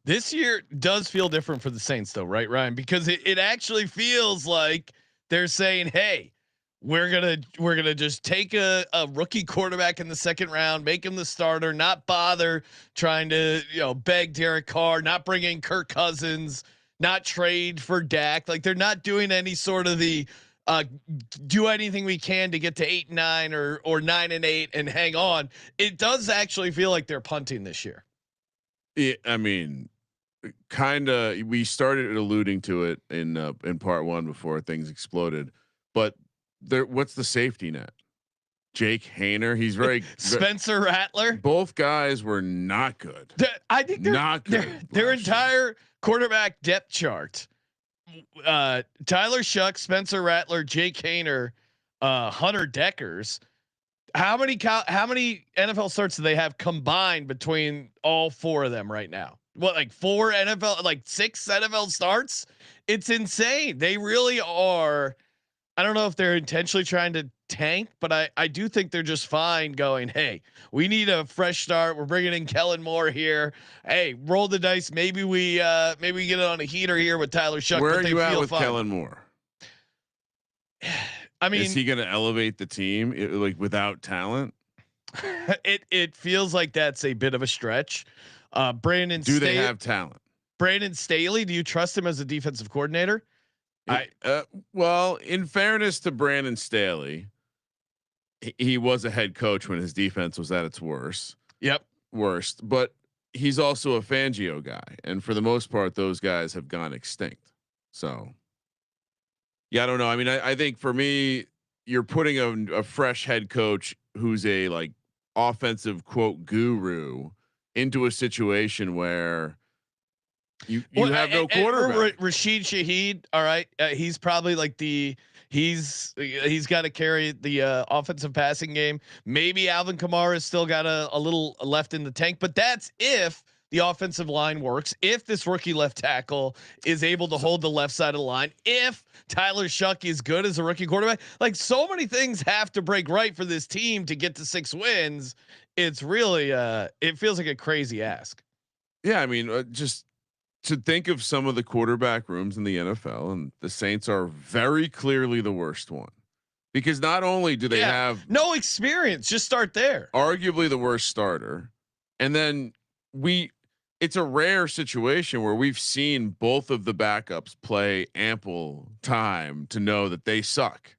This year does feel different for the Saints though, right, Ryan? Because it actually feels like they're saying, hey, we're gonna just take a rookie quarterback in the second round, make him the starter, not bother trying to, beg Derek Carr, not bring in Kirk Cousins, not trade for Dak. Like they're not doing any sort of the uh do anything we can to get to 8-9 or 9-8 and hang on. It does actually feel like they're punting this year. I mean, kind of. We started alluding to it in part one before things exploded, but there. What's the safety net? Jake Hayner. He's very Spencer Rattler. Both guys were not good. I think they're not good. Their entire quarterback depth chart. Tyler Shuck, Spencer Rattler, Jake Hayner, Hunter Deckers. How many NFL starts do they have combined between all four of them right now? What, like 6 NFL starts? It's insane. They really are. I don't know if they're intentionally trying to tank, but I do think they're just fine going, hey, we need a fresh start. We're bringing in Kellen Moore here. Hey, roll the dice. Maybe we get it on a heater here with Tyler Shuck. Where are you at with Kellen Moore? I mean, is he going to elevate the team like without talent? It feels like that's a bit of a stretch. Brandon, do they have talent? Brandon Staley, do you trust him as a defensive coordinator? Well, in fairness to Brandon Staley, he was a head coach when his defense was at its worst. Yep, worst. But he's also a Fangio guy, and for the most part, those guys have gone extinct. So, yeah, I don't know. I mean, I think for me, you're putting a fresh head coach who's a like offensive quote guru into a situation where you have no quarterback. Rashid Shaheed. All right. He's probably like he's got to carry the offensive passing game. Maybe Alvin Kamara's still got a little left in the tank, but that's if the offensive line works. If this rookie left tackle is able to hold the left side of the line, if Tyler Shuck is good as a rookie quarterback, like so many things have to break right for this team to get to 6 wins. It's really, it feels like a crazy ask. Yeah. I mean, just to think of some of the quarterback rooms in the NFL, and the Saints are very clearly the worst one, because not only do they have no experience, just start there, arguably the worst starter. And then it's a rare situation where we've seen both of the backups play ample time to know that they suck.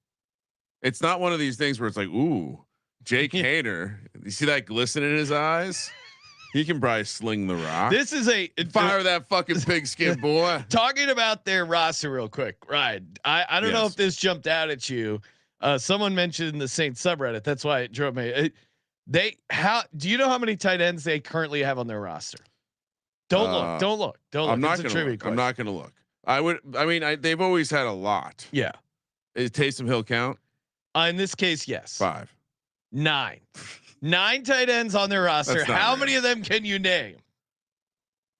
It's not one of these things where it's like, ooh, Jake Hayner, you see that glisten in his eyes? He can probably sling the rock. This is fire that fucking pigskin boy. Talking about their roster real quick, right? I don't know if this jumped out at you. Someone mentioned the Saints subreddit. That's why it drove me. Do you know how many tight ends they currently have on their roster? Don't look. I'm not going to look. They've always had a lot. Yeah. Is Taysom Hill count? In this case, yes. 5. 9 tight ends on their roster. How many of them can you name?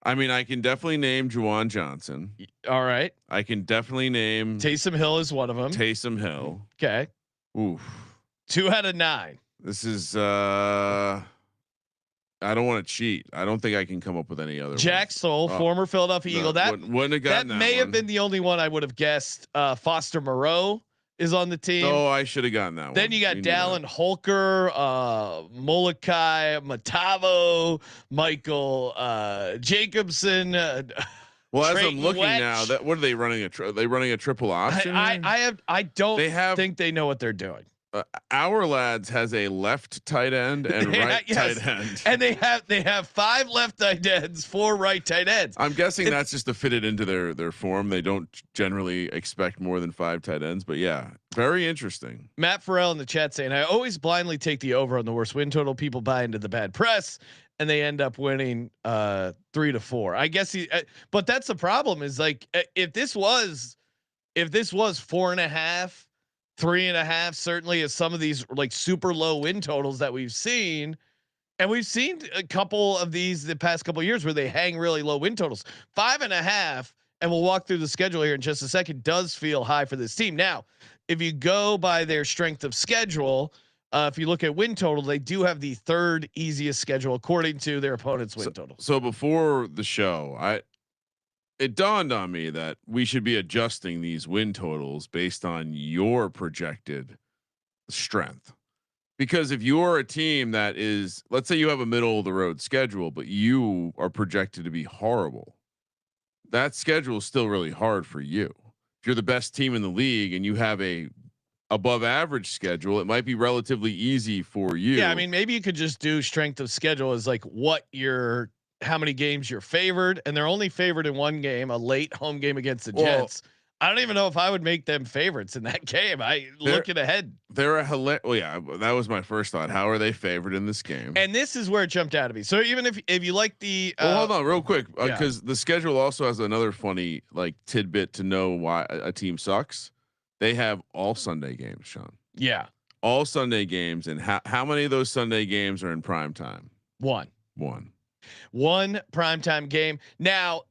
I mean, I can definitely name Juwan Johnson. All right. I can definitely name Taysom Hill is one of them. Taysom Hill. Okay. Oof. 2 out of 9. This is I don't want to cheat. I don't think I can come up with any other. Jack Stoll, former Philadelphia Eagle. That wouldn't have gotten that may have been the only one I would have guessed. Foster Moreau is on the team. Oh, I should have gotten that one. Then you got Dallin Holker, Molokai Matavo, Michael Jacobson. Well, as I'm looking now, what are they running? Are they running a triple option? I don't think they know what they're doing. Our Lads has a left tight end and right tight end, and they have 5 left tight ends, 4 right tight ends. I'm guessing that's just to fit it into their form. They don't generally expect more than 5 tight ends, but yeah, very interesting. Matt Farrell in the chat saying, I always blindly take the over on the worst win total. People buy into the bad press and they end up winning 3-4. I guess but that's the problem is like, if this was 4.5, 3.5, certainly as some of these like super low win totals that we've seen. And we've seen a couple of these the past couple of years where they hang really low win totals. 5.5, and we'll walk through the schedule here in just a second, does feel high for this team. Now, if you go by their strength of schedule, if you look at win total, they do have the third easiest schedule according to their opponent's win total. So before the show, it dawned on me that we should be adjusting these win totals based on your projected strength. Because if you're a team that is, let's say you have a middle of the road schedule, but you are projected to be horrible, that schedule is still really hard for you. If you're the best team in the league and you have a above average schedule, it might be relatively easy for you. Yeah, I mean, maybe you could just do strength of schedule as like how many games you're favored, and they're only favored in one game, a late home game against the Jets. I don't even know if I would make them favorites in that game. Looking ahead, they're a hilarious. Well, yeah, that was my first thought. How are they favored in this game? And this is where it jumped out at me. So even if you like the, hold on real quick, because the schedule also has another funny like tidbit to know why a team sucks. They have all Sunday games, Sean. Yeah, all Sunday games, and how many of those Sunday games are in prime time? One primetime game. Now,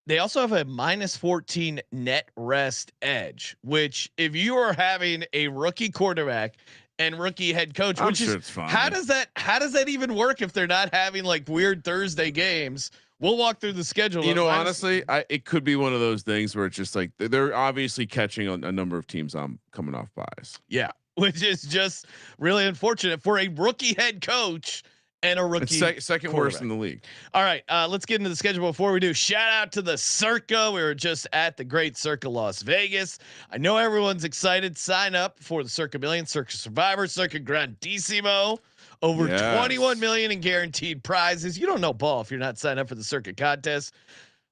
they also have a -14 net rest edge, which if you are having a rookie quarterback and rookie head coach, which is fine. How does that even work if they're not having like weird Thursday games? We'll walk through the schedule. You know, honestly, it could be one of those things where it's just like they're obviously catching a number of teams coming off buys. Yeah, which is just really unfortunate for a rookie head coach and a rookie second worst in the league. All right, let's get into the schedule. Before we do, shout out to the Circa. We were just at the great Circa Las Vegas. I know everyone's excited. Sign up for the Circa Million, Circa Survivor, Circa Grandissimo. Over 21 million in guaranteed prizes. You don't know ball if you're not signed up for the Circa contest.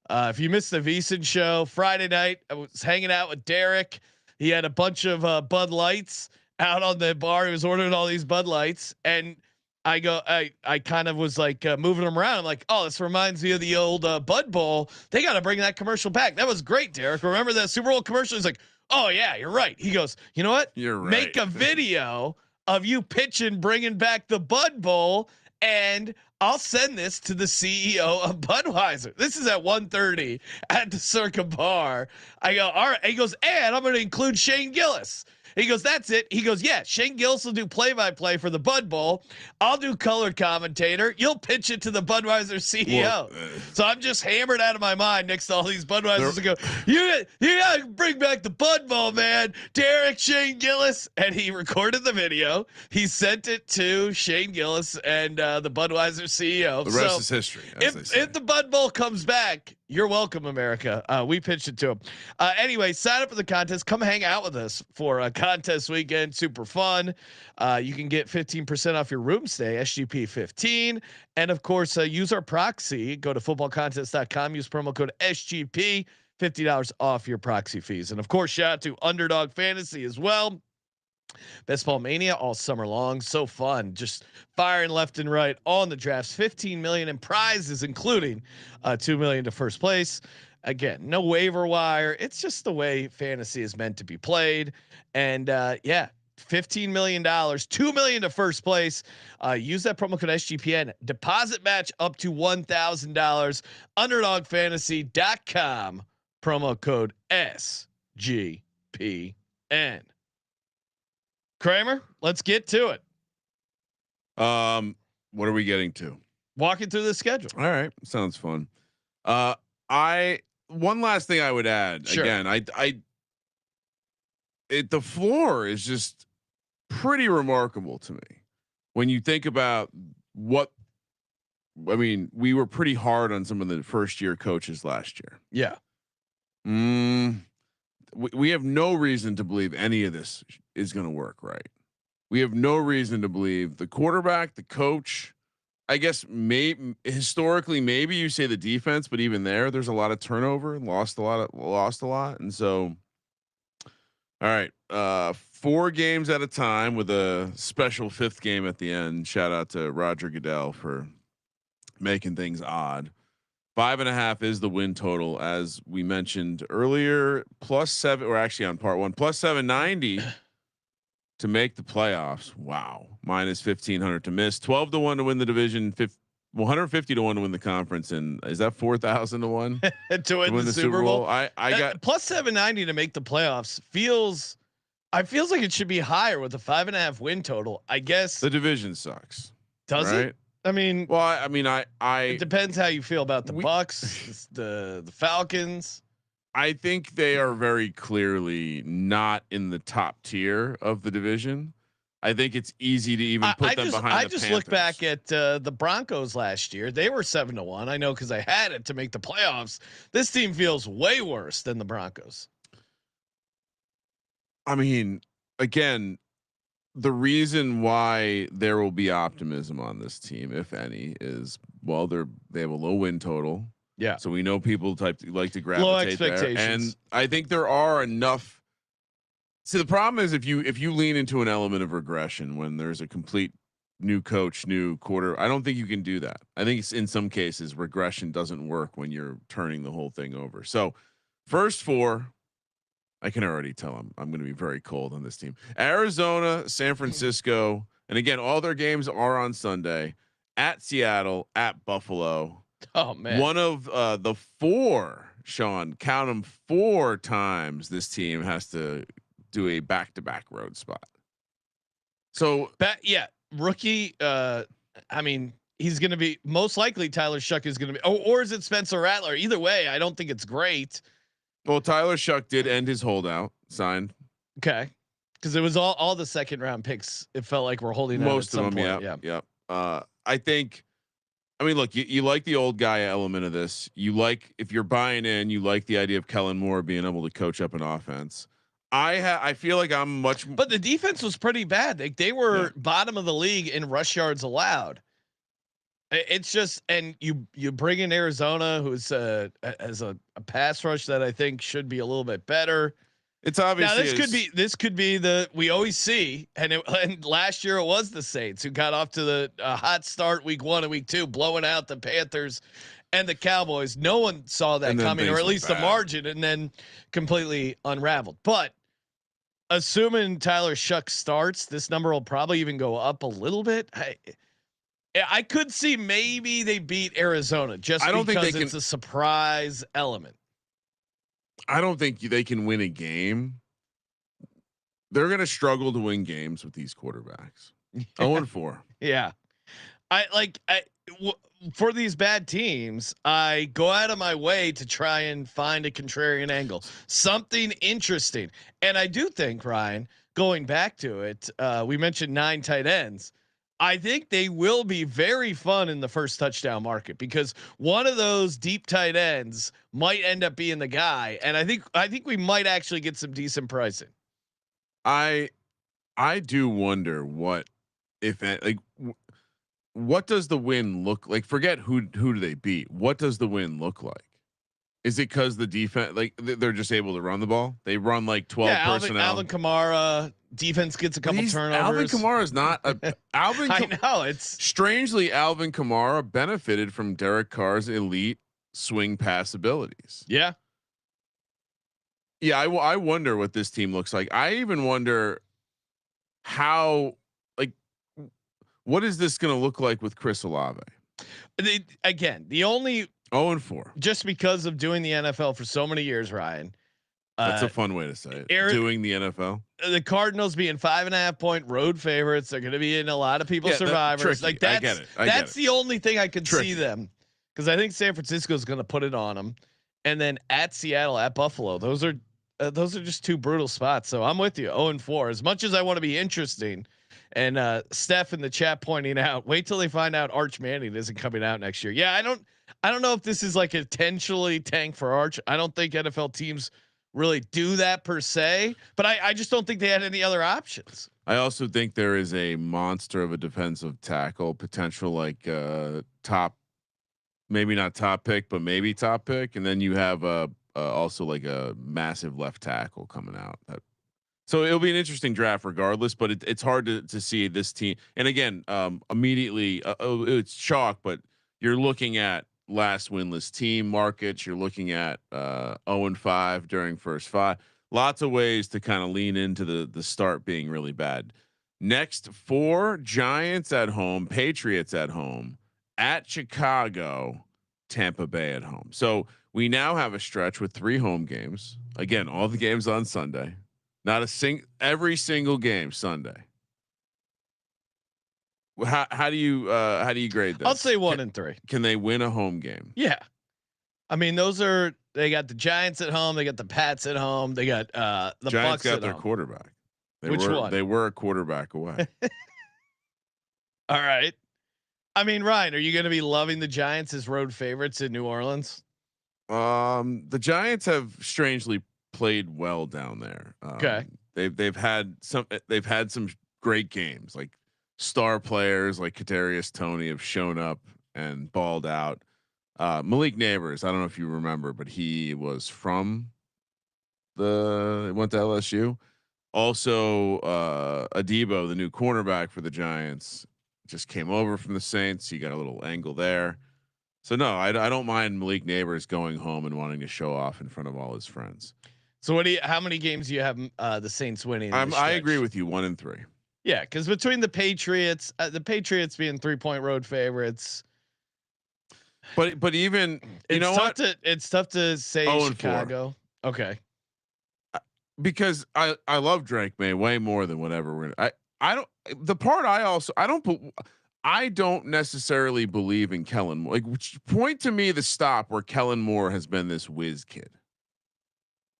If you missed the VSiN show Friday night, I was hanging out with Derek. He had a bunch of Bud Lights out on the bar. He was ordering all these Bud Lights, and I kind of was like moving them around. I'm like, oh, this reminds me of the old Bud Bowl. They got to bring that commercial back. That was great, Derek. Remember that Super Bowl commercial? He's like, oh yeah, you're right. He goes, you know what? You're right. Make a video of you pitching, bringing back the Bud Bowl, and I'll send this to the CEO of Budweiser. This is at 1:30 at the Circa bar. I go, all right. He goes, and I'm going to include Shane Gillis. He goes, that's it. He goes, yeah, Shane Gillis will do play-by-play for the Bud Bowl. I'll do color commentator. You'll pitch it to the Budweiser CEO. So I'm just hammered out of my mind next to all these Budweisers and go, you gotta bring back the Bud Bowl, man. Derek, Shane Gillis. And he recorded the video. He sent it to Shane Gillis and the Budweiser CEO. The rest is history. If the Bud Bowl comes back, you're welcome, America. We pitched it to him. Anyway, sign up for the contest. Come hang out with us for a contest weekend. Super fun. You can get 15% off your room stay, SGP 15. And of course, use our proxy. Go to footballcontest.com. Use promo code SGP. $50 off your proxy fees. And of course, shout out to Underdog Fantasy as well. Best Ball Mania all summer long. So fun. Just firing left and right on the drafts. 15 million in prizes, including 2 million to first place. Again, no waiver wire. It's just the way fantasy is meant to be played. And $15 million, 2 million to first place. Use that promo code SGPN. Deposit match up to $1,000. Underdogfantasy.com. Promo code SGPN. Kramer, let's get to it. What are we getting to? Walking through the schedule. All right, sounds fun. One last thing I would add. Sure. Again, the floor is just pretty remarkable to me when you think about what. I mean, we were pretty hard on some of the first year coaches last year. Yeah. We have no reason to believe any of this is going to work right. We have no reason to believe the quarterback, the coach. I guess historically, maybe you say the defense, but even there's a lot of turnover, lost a lot. And so, all right, 4 games at a time with a special 5th game at the end. Shout out to Roger Goodell for making things odd. 5.5 is the win total, as we mentioned earlier. +7, or actually on part 1, +790 to make the playoffs. Wow. -1,500 to miss. 12-1 to win the division. 150 to 1 to win the conference. And is that 4,000 to 1 to win the Super Bowl? I got +790 to make the playoffs. Feels I feels like it should be higher with a 5.5 win total. I guess. The division sucks. Does right? it? I mean, well, I mean, it depends how you feel about the we, Bucks, the Falcons. I think they are very clearly not in the top tier of the division. I think it's easy to even put them behind. I the just Panthers. look back at the Broncos last year. They were 7-1. I know because I had it to make the playoffs. This team feels way worse than the Broncos. I mean, again, the reason why there will be optimism on this team, if any, is they have a low win total. Yeah. So we know people like to gravitate there, and I think there are enough. See, the problem is if you lean into an element of regression when there's a complete new coach, new quarter, I don't think you can do that. I think in some cases regression doesn't work when you're turning the whole thing over. So first four, I can already tell I'm going to be very cold on this team. Arizona, San Francisco, and again, all their games are on Sunday. At Seattle, at Buffalo. Oh man, one of the four, Sean, count them 4 times this team has to do a back-to-back road spot. So rookie. I mean, he's going to be most likely Tyler Shuck is going to be, or is it Spencer Rattler? Either way, I don't think it's great. Well, Tyler Shuck did end his holdout, signed. Okay, because it was all the second round picks. It felt like we're holding most out of them. Yep. I think. I mean, look, you like the old guy element of this. You like, if you're buying in, you like the idea of Kellen Moore being able to coach up an offense. I feel like I'm much, but the defense was pretty bad. They were bottom of the league in rush yards allowed. It's just, and you bring in Arizona, who's has a pass rush that I think should be a little bit better. It's obviously now this could be the we always see, and last year it was the Saints who got off to the hot start week 1 and week 2, blowing out the Panthers and the Cowboys. No one saw that coming, or at least the margin, and then completely unraveled. But assuming Tyler Shuck starts, this number will probably even go up a little bit. I could see maybe they beat Arizona just because it's a surprise element. I don't think they can win a game. They're going to struggle to win games with these quarterbacks. 0-4. Yeah. For these bad teams, I go out of my way to try and find a contrarian angle, something interesting. And I do think, Ryan, going back to it, we mentioned 9 tight ends. I think they will be very fun in the first touchdown market because one of those deep tight ends might end up being the guy, and I think we might actually get some decent pricing. I do wonder what what does the win look like? Forget who do they beat? What does the win look like? Is it because the defense, like they're just able to run the ball? They run like 12 personnel. Alvin Kamara, defense gets a couple turnovers. Alvin Kamara is not Alvin. I know it's strangely Alvin Kamara benefited from Derek Carr's elite swing pass abilities. Yeah. I wonder what this team looks like. I even wonder how, what is this going to look like with Chris Olave? The only 0-4, just because of doing the NFL for so many years, Ryan. That's a fun way to say it. Doing the NFL, the Cardinals being 5.5 point road favorites, they're going to be in a lot of people's survivors. That's the only thing I could see them, because I think San Francisco is going to put it on them, and then at Seattle, at Buffalo, those are just 2 brutal spots. So I'm with you. 0-4. As much as I want to be interesting. And Steph in the chat pointing out, wait till they find out Arch Manning isn't coming out next year. Yeah, I don't know if this is like intentionally tank for Arch. I don't think NFL teams really do that per se, but I just don't think they had any other options. I also think there is a monster of a defensive tackle potential, like top, maybe not top pick, but maybe top pick. And then you have also like a massive left tackle coming out. So it'll be an interesting draft regardless, but it's hard to see this team. And again, immediately it's chalk, but you're looking at last winless team markets. You're looking at 0-5 during first 5. Lots of ways to kind of lean into the start being really bad. Next 4, Giants at home, Patriots at home, at Chicago, Tampa Bay at home. So we now have a stretch with 3 home games. Again, all the games on Sunday. Not every single game Sunday. How do you grade this? I'll say 1-3. Can they win a home game? Yeah. I mean, they got the Giants at home. They got the Pats at home. They got the Giants Bucks got at their home. quarterback. Which one? They were a quarterback away. All right. I mean, Ryan, are you going to be loving the Giants as road favorites in New Orleans? The Giants have strangely played well down there. Okay. They've had some great games. Like star players like Kadarius Toney have shown up and balled out. Malik Neighbors, I don't know if you remember, but he was from went to LSU. Also, Adebo, the new cornerback for the Giants, just came over from the Saints. He got a little angle there. So no, I don't mind Malik Neighbors going home and wanting to show off in front of all his friends. So how many games do you have the Saints winning? I agree with you, 1-3. Yeah, because between the Patriots being 3-point road favorites, but even it's tough to say 0-4. Chicago. Okay, because I love Drake May way more than whatever I don't necessarily believe in Kellen Moore. Like, point to me the stop where Kellen Moore has been this whiz kid.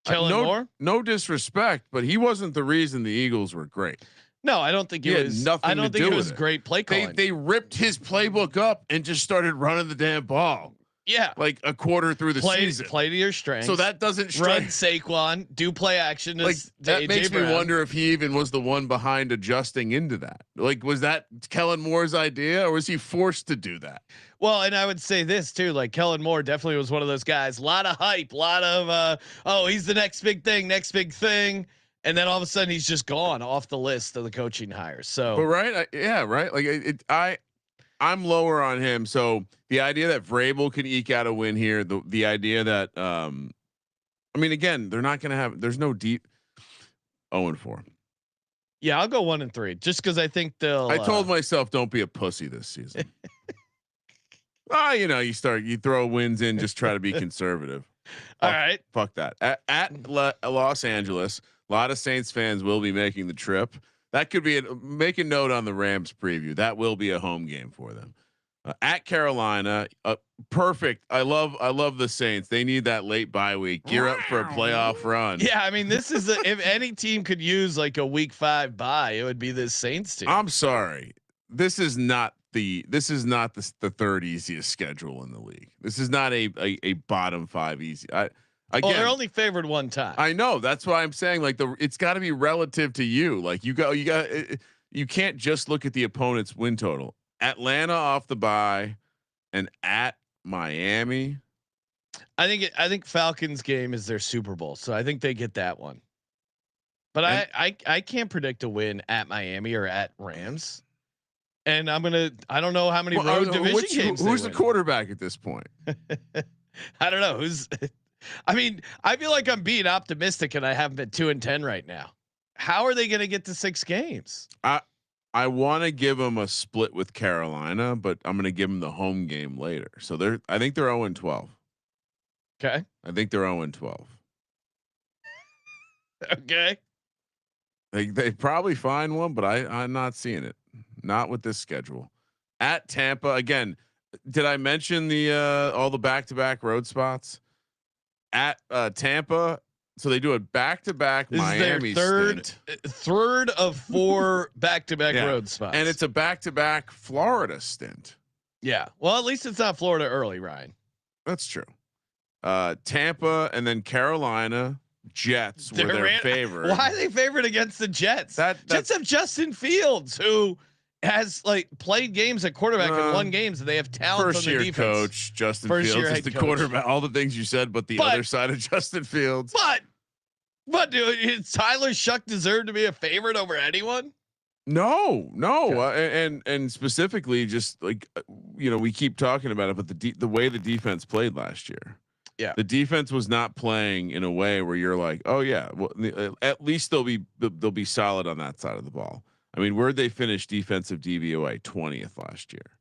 Moore? No disrespect, but he wasn't the reason the Eagles were great. No, I don't think it was. I don't think it was great play calling. They ripped his playbook up and just started running the damn ball. Yeah, like a quarter through the season. Play to your strengths. So that doesn't run Saquon, do play action. Like that makes me wonder if he even was the one behind adjusting into that. Like, was that Kellen Moore's idea, or was he forced to do that? Well, and I would say this too. Like Kellen Moore definitely was one of those guys. A lot of hype, a lot of he's the next big thing, and then all of a sudden he's just gone off the list of the coaching hires. So, but right, right. Like I'm lower on him. So the idea that Vrabel can eke out a win here, the idea that, I mean, again, they're not going to have, there's no deep 0-4. Yeah. I'll go 1-3 just cause I think I told myself, don't be a pussy this season. You throw wins in, just try to be conservative. All right. Fuck that. At Los Angeles, a lot of Saints fans will be making the trip. That could be make a note on the Rams preview. That will be a home game for them. At Carolina, perfect. I love the Saints. They need that late bye week. Gear up for a playoff run. Yeah, I mean, this is if any team could use like a week 5 bye, it would be this Saints team. I'm sorry, this is not the third easiest schedule in the league. This is not a bottom 5 easy. Again, they're only favored one time. I know. That's why I'm saying like it's got to be relative to you. Like you can't just look at the opponent's win total. Atlanta off the bye, and at Miami. I think Falcons game is their Super Bowl, so I think they get that one. But I can't predict a win at Miami or at Rams. And I don't know how many road division games. Who's the quarterback at this point? I don't know I mean, I feel like I'm being optimistic and I haven't been 2-10 right now. How are they going to get to 6 games? I want to give them a split with Carolina, but I'm going to give them the home game later. So I think they're 0-12. Okay. I think they're 0-12. Okay. They probably find one, but I'm not seeing it. Not with this schedule. At Tampa again. Did I mention all the back-to-back road spots? At Tampa, so they do a back-to-back Miami third of 4 back-to-back road spots, and it's a back-to-back Florida stint. Yeah, well, at least it's not Florida early, Ryan. That's true. Tampa and then Carolina. Jets were their favorite. Why are they favored against the Jets? Jets have Justin Fields, who has played games at quarterback and won games, and they have talent on the defense. Coach Justin Fields is the quarterback. All the things you said, but the other side of Justin Fields. But dude, Tyler Shuck deserve to be a favorite over anyone? No. And specifically, just we keep talking about it, but the way the defense played last year. Yeah, the defense was not playing in a way where you're like, oh yeah, well, at least they'll be solid on that side of the ball. I mean, where'd they finish defensive DVOA 20th last year?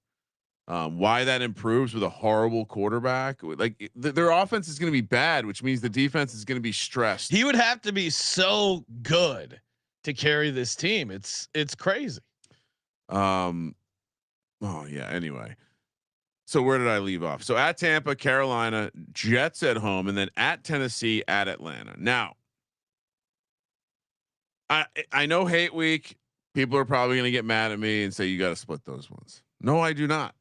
Why that improves with a horrible quarterback? Like their offense is going to be bad, which means the defense is going to be stressed. He would have to be so good to carry this team. It's crazy. Oh yeah. Anyway, so where did I leave off? So at Tampa, Carolina, Jets at home, and then at Tennessee, at Atlanta. Now, I know hate week. People are probably going to get mad at me and say you got to split those ones. No, I do not.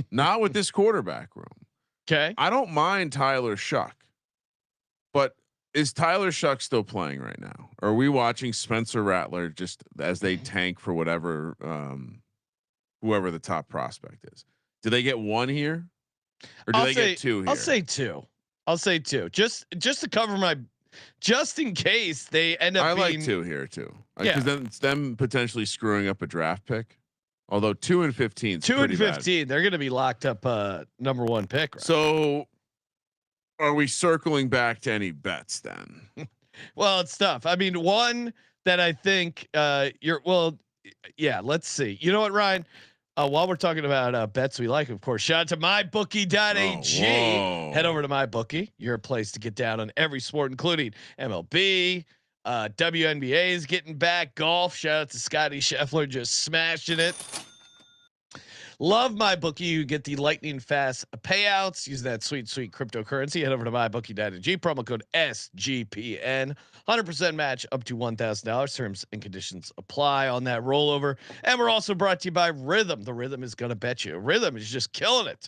Not with this quarterback room. Okay. I don't mind Tyler Shuck, but is Tyler Shuck still playing right now? Or are we watching Spencer Rattler just as they tank for whatever, whoever the top prospect is? Do they get one here, or do they get two here? I'll say two. I'll say two. Just to cover my, just in case they end up. I being, like two here too, because then it's them potentially screwing up a draft pick. Although 2 and 15, 2 and 15, they're going to be locked up. Number 1 pick. Right? So, are we circling back to any bets then? Well, it's tough. I mean, one that I think yeah. Let's see. You know what, Ryan? While we're talking about bets we like, of course, shout out to mybookie.ag. Head over to MyBookie, your place to get down on every sport, including MLB. WNBA is getting back. Golf. Shout out to Scotty Scheffler, just smashing it. Love MyBookie. You get the lightning fast payouts. Use that sweet cryptocurrency. Head over to mybookie.ag. Promo code SGPN. 100% match up to $1,000. Terms and conditions apply on that rollover. And we're also brought to you by Rhythm. The Rhythm is going to bet you. Rhythm is just killing it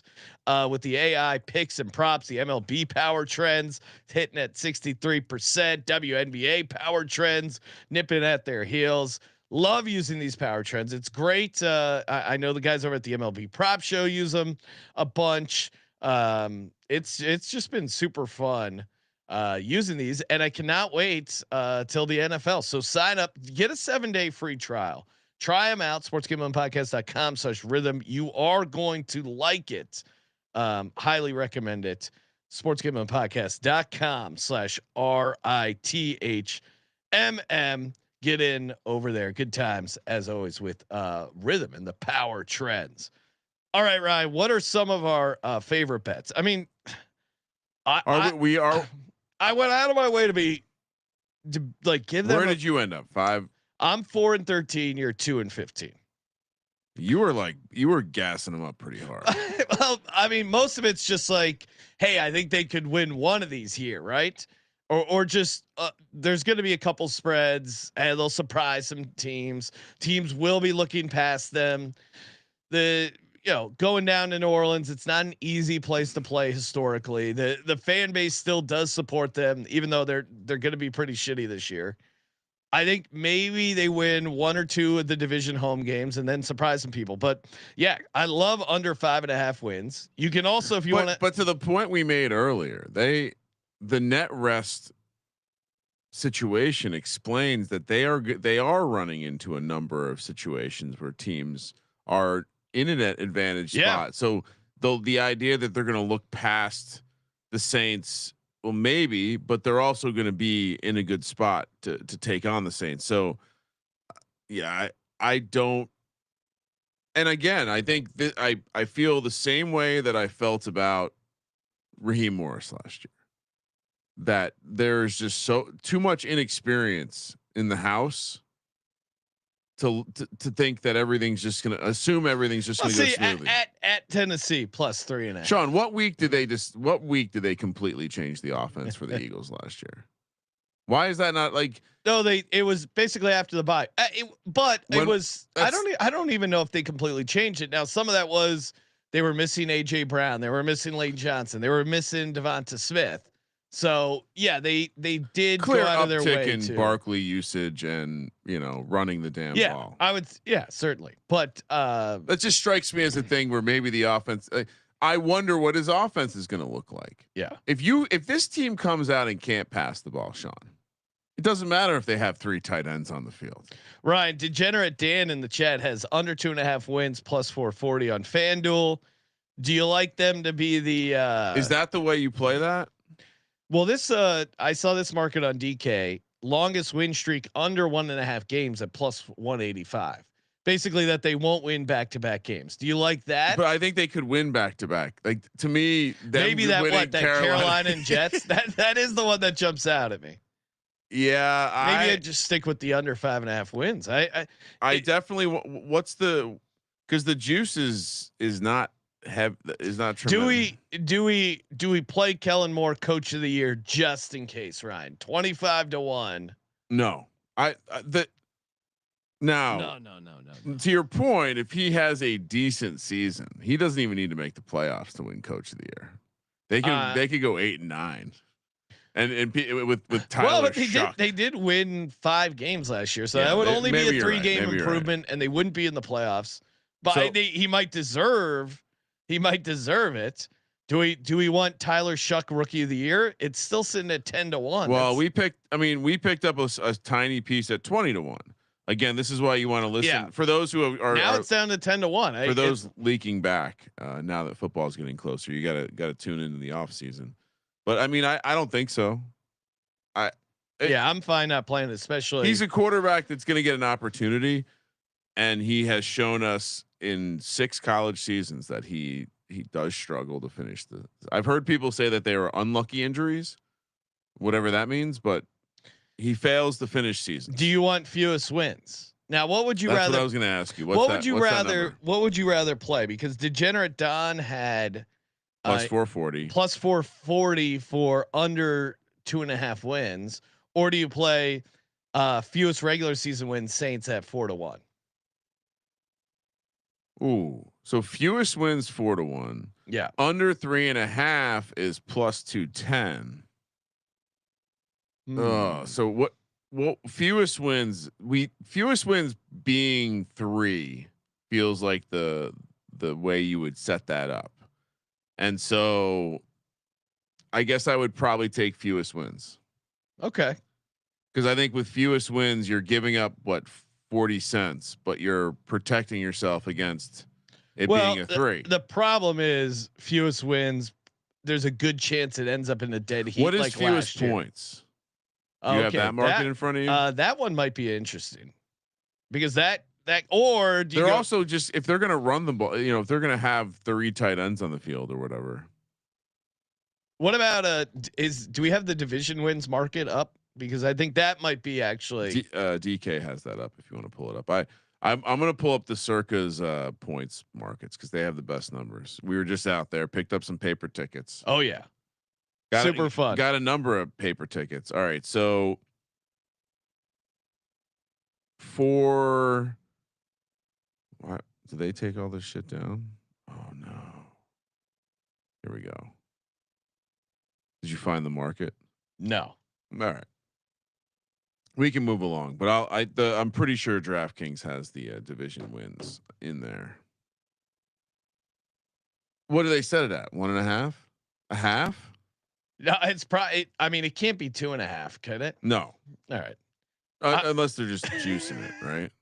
with the AI picks and props. The MLB power trends hitting at 63%. WNBA power trends nipping at their heels. Love using these power trends. It's great. I know the guys over at the MLB Prop Show use them a bunch. It's just been super fun using these, and I cannot wait till the NFL. So sign up, get a 7-day free trial. Try them out. sportsgamblingpodcast.com/rhythm. You are going to like it. Highly recommend it. sportsgamblingpodcast.com/RITHMM. Get in over there. Good times as always with Rhythm and the power trends. All right, Ryan, what are some of our favorite bets? I mean, I went out of my way to give them. Where did you end up? 5. I'm 4 and 13. You're 2 and 15. You were gassing them up pretty hard. Well, I mean, most of it's just like, hey, I think they could win one of these here, right? Or just there's going to be a couple spreads and they'll surprise some teams. Teams will be looking past them. Going down to New Orleans, it's not an easy place to play historically. The fan base still does support them, even though they're going to be pretty shitty this year. I think maybe they win 1 or 2 of the division home games and then surprise some people. But yeah, I love under 5.5 wins. You can also, if you want to, but to the point we made earlier, the net rest situation explains that they are running into a number of situations where teams are in a net advantage spot. So the idea that they're going to look past the Saints, well, maybe, but they're also going to be in a good spot to take on the Saints. So yeah, I don't. And again, I think that I feel the same way that I felt about Raheem Morris last year. That there's just too much inexperience in the house to think that everything's just going to assume everything's just going to go smoothly. At Tennessee plus 3.5. Sean, what week did they completely change the offense for the Eagles last year? Why is that not like? No, it was basically after the bye. It was. I don't even know if they completely changed it. Now, some of that was they were missing AJ Brown, they were missing Lane Johnson, they were missing Devonta Smith. So yeah, they did clear go out of their way in to Barkley usage and running the damn ball. I would certainly, but that just strikes me as a thing where maybe the offense. I wonder what his offense is going to look like. Yeah, if this team comes out and can't pass the ball, Sean, it doesn't matter if they have 3 tight ends on the field. Ryan, Degenerate Dan in the chat has under 2.5 wins plus 440 on FanDuel. Do you like them to be the? Is that the way you play that? Well, this I saw this market on DK, longest win streak under 1.5 games at plus 185. basically that they won't win back-to-back games. Do you like that? But I think they could win back-to-back. Like to me, Maybe that Carolina and Jets that is the one that jumps out at me. Yeah, maybe I just stick with the under 5.5 wins. I definitely. What's the? Because the juice is not tremendous. Do we play Kellen Moore Coach of the Year just in case, Ryan? 25-1. No, No. To your point, if he has a decent season, he doesn't even need to make the playoffs to win Coach of the Year. They could go 8-9, and with Tyler. Well, but they did win 5 games last year, so that would only be a 3-game improvement, and they wouldn't be in the playoffs. But he might deserve it. Do we want Tyler Shuck Rookie of the Year? It's still sitting at 10-1. Well, we picked up a tiny piece at 20-1. Again, this is why you want to listen. Yeah. For those who are now, it's down to 10-1. For those leaking back, now that football is getting closer, you gotta tune into the off season. But I mean, I don't think so. I'm fine not playing, especially he's a quarterback that's going to get an opportunity, and he has shown us in 6 college seasons that he does struggle to finish the. I've heard people say that they were unlucky injuries, whatever that means, but he fails to finish seasons. Do you want fewest wins? Now, what would you rather? That's what I was going to ask you. What would you rather play? Because Degenerate Don had plus 440, plus 440 for under 2.5 wins, or do you play fewest regular season wins Saints at 4-1? Ooh, so fewest wins 4-1. Yeah, under 3.5 is plus 210. So what? Well, fewest wins being 3 feels like the way you would set that up, and so I guess I would probably take fewest wins. Okay, because I think with fewest wins you're giving up 40 cents, but you're protecting yourself against it being a 3. The problem is fewest wins. There's a good chance it ends up in a dead heat. What is like fewest points? Do you have that market in front of you? That one might be interesting because or they're also just, if they're going to run the ball, if they're going to have 3 tight ends on the field or whatever. What about do we have the division wins market up? Because I think that might be actually DK has that up. If you want to pull it up, I'm going to pull up the Circa's points markets because they have the best numbers. We were just out there, picked up some paper tickets. Oh yeah. Super fun. Got a number of paper tickets. All right. So what do they take all this shit down? Oh no. Here we go. Did you find the market? No. All right. We can move along, but I'm pretty sure DraftKings has the division wins in there. What do they set it at? 1.5? A half? No, it's probably. I mean, it can't be 2.5, can it? No. All right. Unless they're just juicing it, right?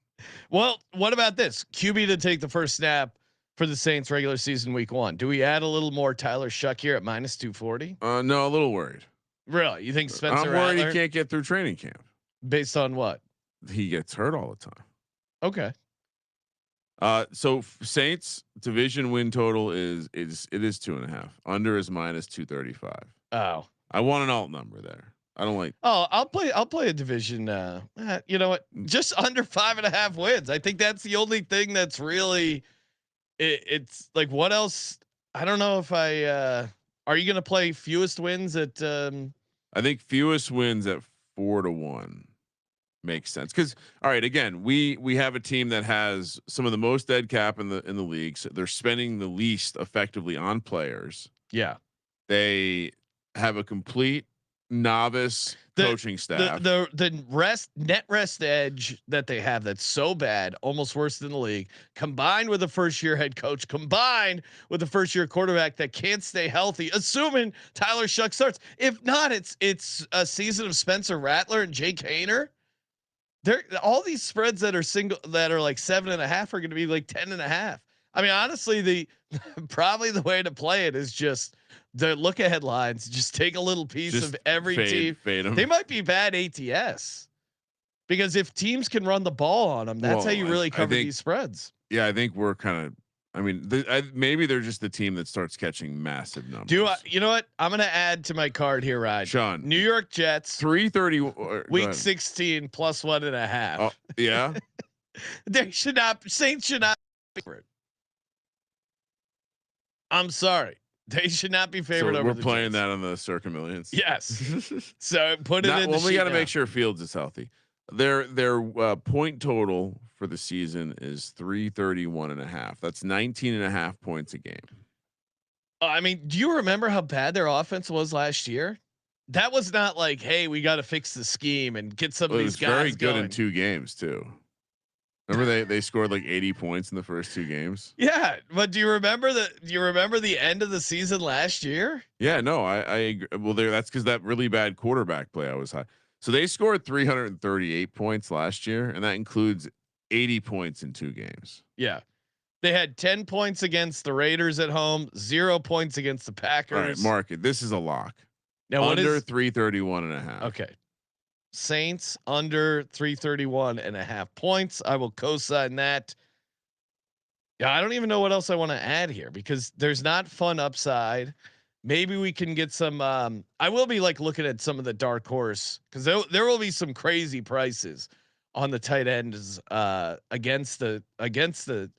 Well, what about this? QB to take the first snap for the Saints regular season week 1. Do we add a little more Tyler Shuck here at minus 240? No, a little worried. Really? You think Spencer? I'm worried he can't get through training camp. Based on what? He gets hurt all the time. Okay. So Saints division win total is 2.5. Under is minus 235. Oh, I want an alt number there. I don't like. Oh, I'll play a division. You know what? Just under 5.5 wins. I think that's the only thing that's really. It's like, what else? I don't know if I. Are you going to play fewest wins at? I think fewest wins at 4-1 makes sense because all right, again, we have a team that has some of the most dead cap in the league. So they're spending the least effectively on players. Yeah, they have a complete novice coaching staff. The net rest edge that they have that's so bad, almost worse than the league, combined with a first year head coach, combined with a first year quarterback that can't stay healthy, assuming Tyler Shuck starts. If not, it's a season of Spencer Rattler and Jake Hayner. There, all these spreads that are like 7.5 are going to be like 10.5. I mean, honestly, probably the way to play it is just the look ahead lines. Just take a little piece of every team. Fade them. They might be bad ATS. Because if teams can run the ball on them, that's how you really cover these spreads. Yeah, I think we're kind of. I mean, maybe they're just the team that starts catching massive numbers. You know what? I'm gonna add to my card here, Ryan. Sean, New York Jets 330 week 16 plus 1.5. Oh, yeah. Saints should not be favored. I'm sorry. They should not be favored over we're the playing Jets. that on the Circa Millions. Yes. So put it in. Well, we got to make sure Fields is healthy. Their point total for the season is 331.5. That's 19.5 points a game. I mean, do you remember how bad their offense was last year? That was not like, hey, we got to fix the scheme and get some of these guys very good going. in 2 games too. Remember they scored like 80 points in the first 2 games. Yeah, but do you remember the end of the season last year? Yeah, no, I agree. Well, that's because that really bad quarterback play I was high. So they scored 338 points last year, and that includes 80 points in 2 games. Yeah. They had 10 points against the Raiders at home, 0 points against the Packers. All right, mark it. This is a lock. Now under 331.5. Okay. Saints under 331.5 points. I will co-sign that. Yeah, I don't even know what else I want to add here because there's not fun upside. Maybe we can get some. I will be like looking at some of the dark horse because there will be some crazy prices on the tight ends against the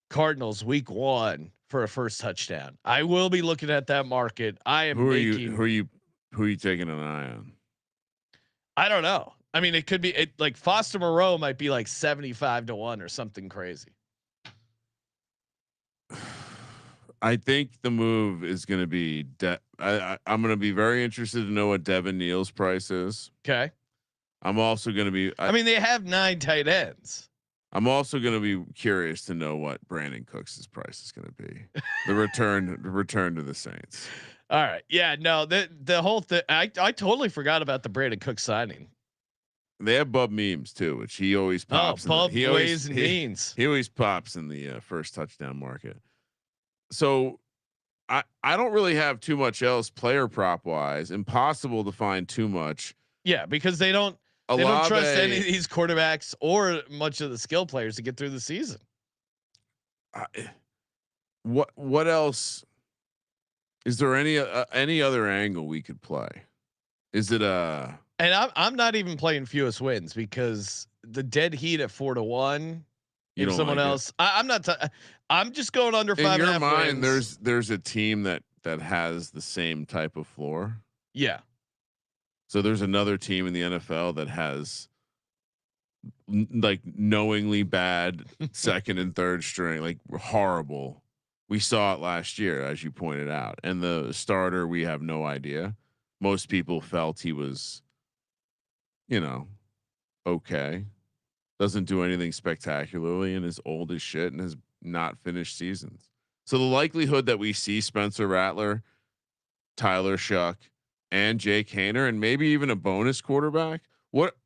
Cardinals week 1 for a first touchdown. I will be looking at that market. I am. Who are you taking an eye on? I don't know. I mean, it could be like Foster Moreau might be like 75-1 or something crazy. I think the move is going to be. I'm going to be very interested to know what Devin Neal's price is. Okay. I'm also going to be. I mean, they have 9 tight ends. I'm also going to be curious to know what Brandon Cooks' price is going to be. The return to the Saints. All right. Yeah. No. The whole thing. I totally forgot about the Brandon Cooks signing. They have Bub Memes too, which he always pops. Bub ways and means. He always pops in the first touchdown market. So I don't really have too much else player prop wise. Impossible to find too much. Yeah, because they don't trust any of these quarterbacks or much of the skill players to get through the season. What else? Is there any other angle we could play? Is it And I'm not even playing fewest wins because the dead heat at 4-1. If someone else, I'm not. I'm just going under 5.5 wins. In your mind, there's a team that has the same type of floor. Yeah. So there's another team in the NFL that has like knowingly bad second and third string, like horrible. We saw it last year, as you pointed out, and the starter, we have no idea. Most people felt he was, okay. Doesn't do anything spectacularly and is old as shit and has not finished seasons. So the likelihood that we see Spencer Rattler, Tyler Shuck, and Jake Haener, and maybe even a bonus quarterback. What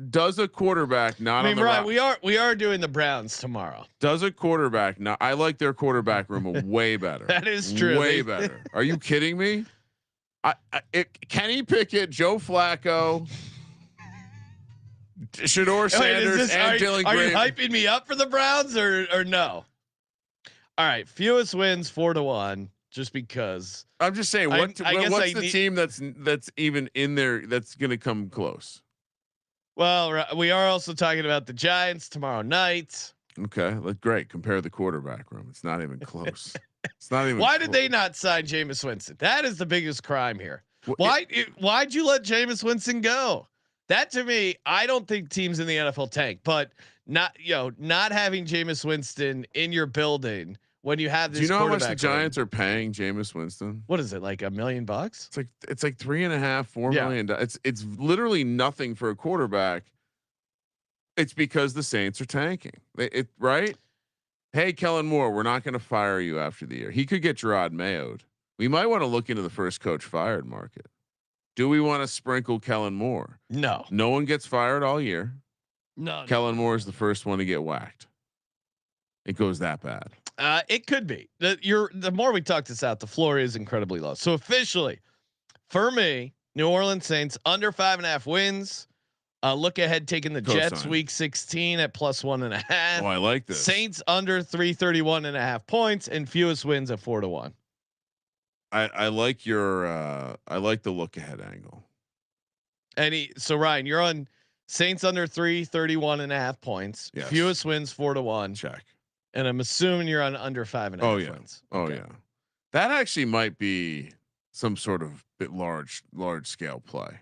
does a quarterback not? I mean, right? We are doing the Browns tomorrow. Does a quarterback not? I like their quarterback room way better. That is true. Way better. Are you kidding me? Kenny Pickett, Joe Flacco, Shador Sanders, and Dylan Green. Are you hyping me up for the Browns or no? All right, fewest wins 4-1. Just because I'm just saying, what's the team that's even in there that's going to come close? Well, we are also talking about the Giants tomorrow night. Okay, great. Compare the quarterback room. It's not even close. It's not even. Why did they not sign Jameis Winston? That is the biggest crime here. Why'd you let Jameis Winston go? That to me, I don't think teams in the NFL tank, but not having Jameis Winston in your building. When you have this, do you know how much the Giants are paying Jameis Winston? What is it, like $1 million? It's like $3.5-4 million. It's literally nothing for a quarterback. It's because the Saints are tanking. Right? Hey, Kellen Moore, we're not going to fire you after the year. He could get Gerard Mayo'd. We might want to look into the first coach fired market. Do we want to sprinkle Kellen Moore? No. No one gets fired all year. No. Kellen Moore is the first one to get whacked. It goes that bad. It could be the more we talk this out, the floor is incredibly low. So officially, for me, New Orleans Saints under 5.5 wins, Look ahead, taking the Jets Cosign. week 16 at +1.5. Oh, I like this. Saints under 331.5 points and fewest wins at 4-1. I like your I like the look ahead angle. So Ryan, you're on Saints under 331.5 points. Yes. Fewest wins 4-1. Check. And I'm assuming you're on under 5.5 wins. Oh yeah. That actually might be some sort of bit large scale play.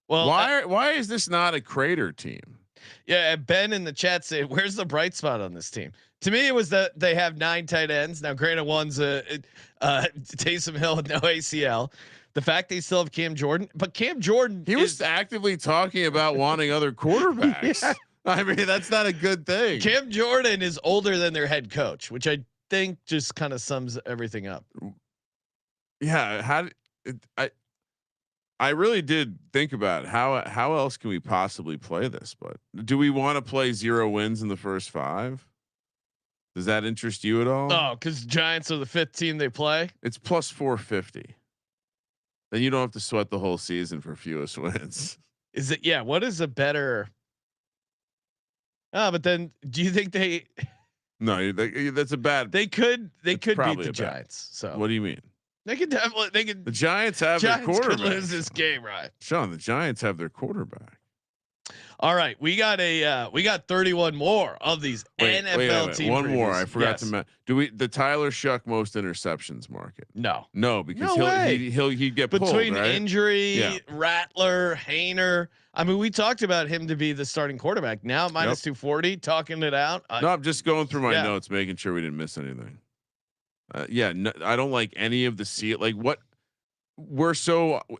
Well, why is this not a crater team? Yeah, Ben in the chat said, "Where's the bright spot on this team?" To me, it was that they have 9 tight ends. Now, granted, one's Taysom Hill with no ACL. The fact they still have Cam Jordan, but Cam Jordan, he was actively talking about wanting other quarterbacks. Yeah. I mean, that's not a good thing. Cam Jordan is older than their head coach, which I think just kind of sums everything up. Yeah, I really did think about how else can we possibly play this, but do we want to play 0 wins in the first 5? Does that interest you at all? Oh, because Giants are the 5th team they play. It's +450. Then you don't have to sweat the whole season for fewest wins. Is it? Yeah. What is a better? But then do you think they? No, that's a bad. They could beat the Giants. So what do you mean? They could definitely. They could. The Giants have their quarterback. Could lose this game, right? Sean, the Giants have their quarterback. All right, we got 31 more of these NFL teams. One more. I forgot to mention. The Tyler Shuck most interceptions market? No, because he'd get pulled, between right? injury, Rattler, Hayner. I mean, we talked about him to be the starting quarterback. Now minus 240, talking it out. No, I'm just going through my notes, making sure we didn't miss anything. No, I don't like any of the like what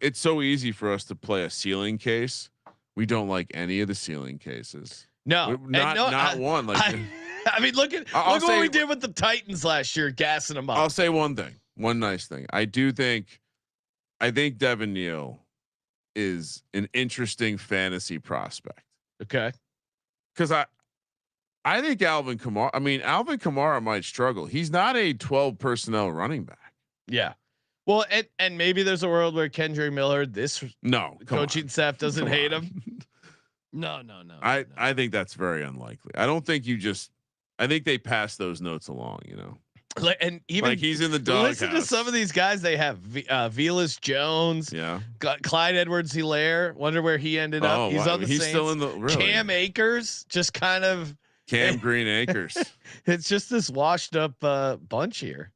it's so easy for us to play a ceiling case. We don't like any of the ceiling cases. No, not one. Like I mean, look at what we did with the Titans last year, gassing them up. I'll say one nice thing. I think Devin Neal is an interesting fantasy prospect. Okay, because I think Alvin Kamara might struggle. He's not a 12 personnel running back. Yeah. Well, and maybe there's a world where Kendrick Miller, coaching staff doesn't hate him. No. I think that's very unlikely. I don't think I think they pass those notes along, and even he's in the doghouse. Listen to some of these guys they have. Velas Jones, Clyde Edwards-Helaire. Wonder where he ended up. He's on the Saints. Still in the Cam Akers, just kind of Cam Green Akers. It's just this washed up bunch here.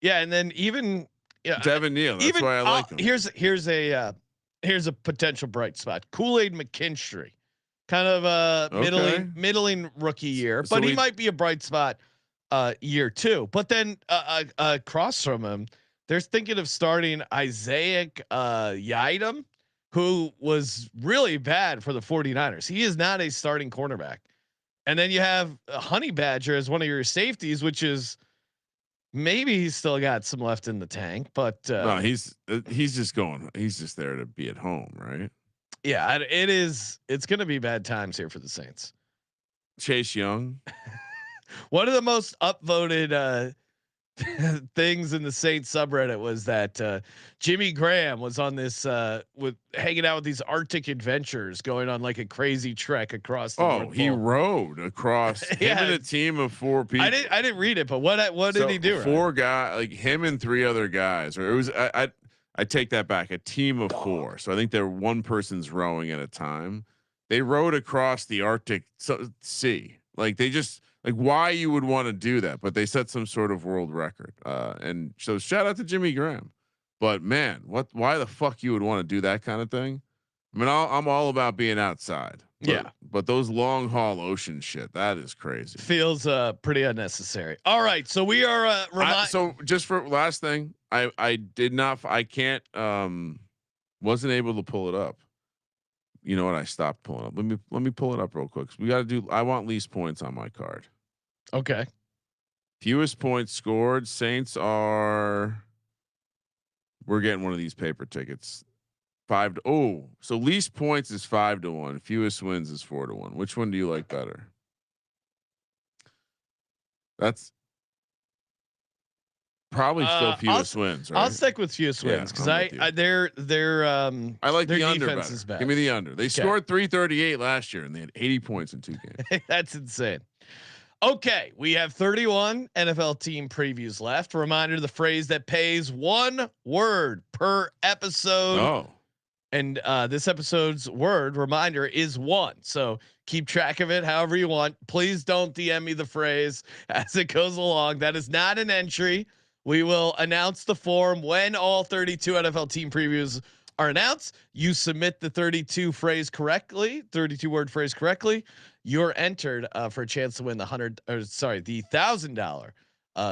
Yeah, and then even Devin Neal. That's why I like him. Here's a potential bright spot. Kool-Aid McKinstry, kind of a middling rookie year, but he might be a bright spot year 2. But then across from him, they're thinking of starting Isaiah Yiadom, who was really bad for the 49ers. He is not a starting cornerback. And then you have Honey Badger as one of your safeties, which is maybe he's still got some left in the tank, but no, he's just going. He's just there to be at home, right? Yeah, it's going to be bad times here for the Saints. Chase Young, one of the most upvoted things in the Saints subreddit was that Jimmy Graham was on this with hanging out with these Arctic adventurers, going on like a crazy trek across the North Pole. He rode across him and a team of 4 people. I didn't read it, but what did he do? 4 guys, like him and 3 other guys, or it was I take that back, a team of 4. So I think they're one person's rowing at a time. They rowed across the Arctic Sea. Like they just why you would want to do that, but they set some sort of world record. And so shout out to Jimmy Graham. But man, why the fuck you would want to do that kind of thing? I mean, I'm all about being outside. But those long haul ocean shit, that is crazy. Feels pretty unnecessary. All right, so we are so just for last thing, I can't wasn't able to pull it up. You know what? I stopped pulling up. Let me pull it up real quick. We got to do. I want least points on my card. Okay. Fewest points scored. Saints are. We're getting one of these paper tickets. 5 to so least points is 5-1. Fewest wins is 4-1. Which one do you like better? That's Probably still fewest wins, right? I'll stick with fewest wins because their I like their the under defense better. is best. Give me the under. They scored 338 last year and they had 80 points in 2 games. That's insane. Okay, we have 31 NFL team previews left. Reminder: the phrase that pays 1 word per episode. Oh. And this episode's word reminder is 1. So keep track of it however you want. Please don't DM me the phrase as it goes along. That is not an entry. We will announce the form when all 32 NFL team previews are announced. You submit the 32 word phrase correctly. You're entered for a chance to win the $1,000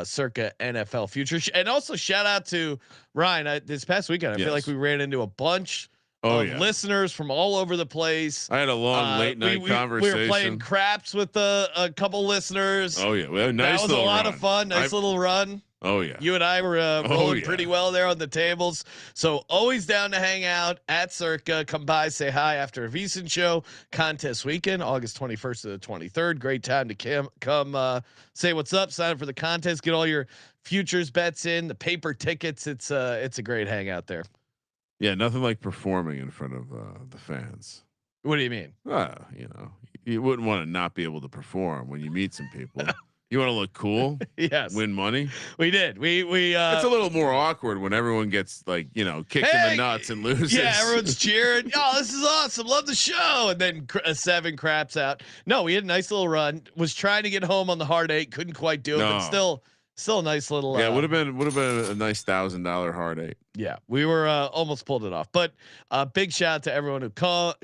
Circa NFL future. And also shout out to Ryan. This past weekend, I feel like we ran into a bunch of listeners from all over the place. I had a long late night conversation. We were playing craps with a couple listeners. Oh yeah, we had a nice. That was a lot of fun. Nice little run. Oh yeah, you and I were rolling pretty well there on the tables. So always down to hang out at Circa. Come by, say hi after a VSiN show. Contest weekend, August 21st to the 23rd. Great time to come say what's up. Sign up for the contest. Get all your futures bets in. The paper tickets. It's a great hangout there. Yeah, nothing like performing in front of the fans. What do you mean? You wouldn't want to not be able to perform when you meet some people. You want to look cool. Yes. Win money. We did. We it's a little more awkward when everyone gets kicked in the nuts and loses. Yeah, everyone's cheering. Oh, this is awesome. Love the show. And then 7 craps out. No, we had a nice little run. Was trying to get home on the hard 8. Couldn't quite do it, but still a nice little. Yeah, would have been a nice $1,000 hard 8. Yeah, we were almost pulled it off. But big shout out to everyone who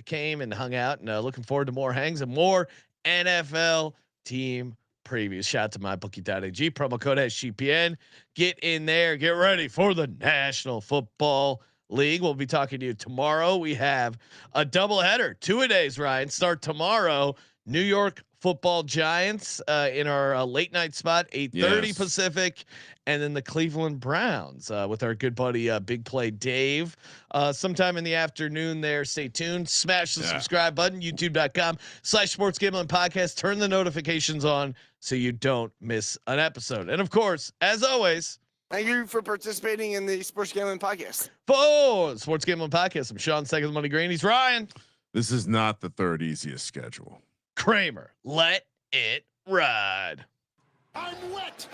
came and hung out, and looking forward to more hangs and more NFL team previews. Shout out to mybookie.ag, promo code SGPN. Get in there, get ready for the National Football League. We'll be talking to you tomorrow. We have a doubleheader, 2-a-days, Ryan. Start tomorrow. New York Football Giants in our late night spot, 8:30 Pacific, and then the Cleveland Browns with our good buddy Big Play Dave sometime in the afternoon there. Stay tuned. Smash the subscribe button, youtube.com/sports gambling podcast. Turn the notifications on so you don't miss an episode. And of course, as always, thank you for participating in the Sports Gambling Podcast. For Sports Gambling Podcast, I'm Sean, second Money Green. He's Ryan. This is not the third easiest schedule. Kramer, let it ride. I'm wet.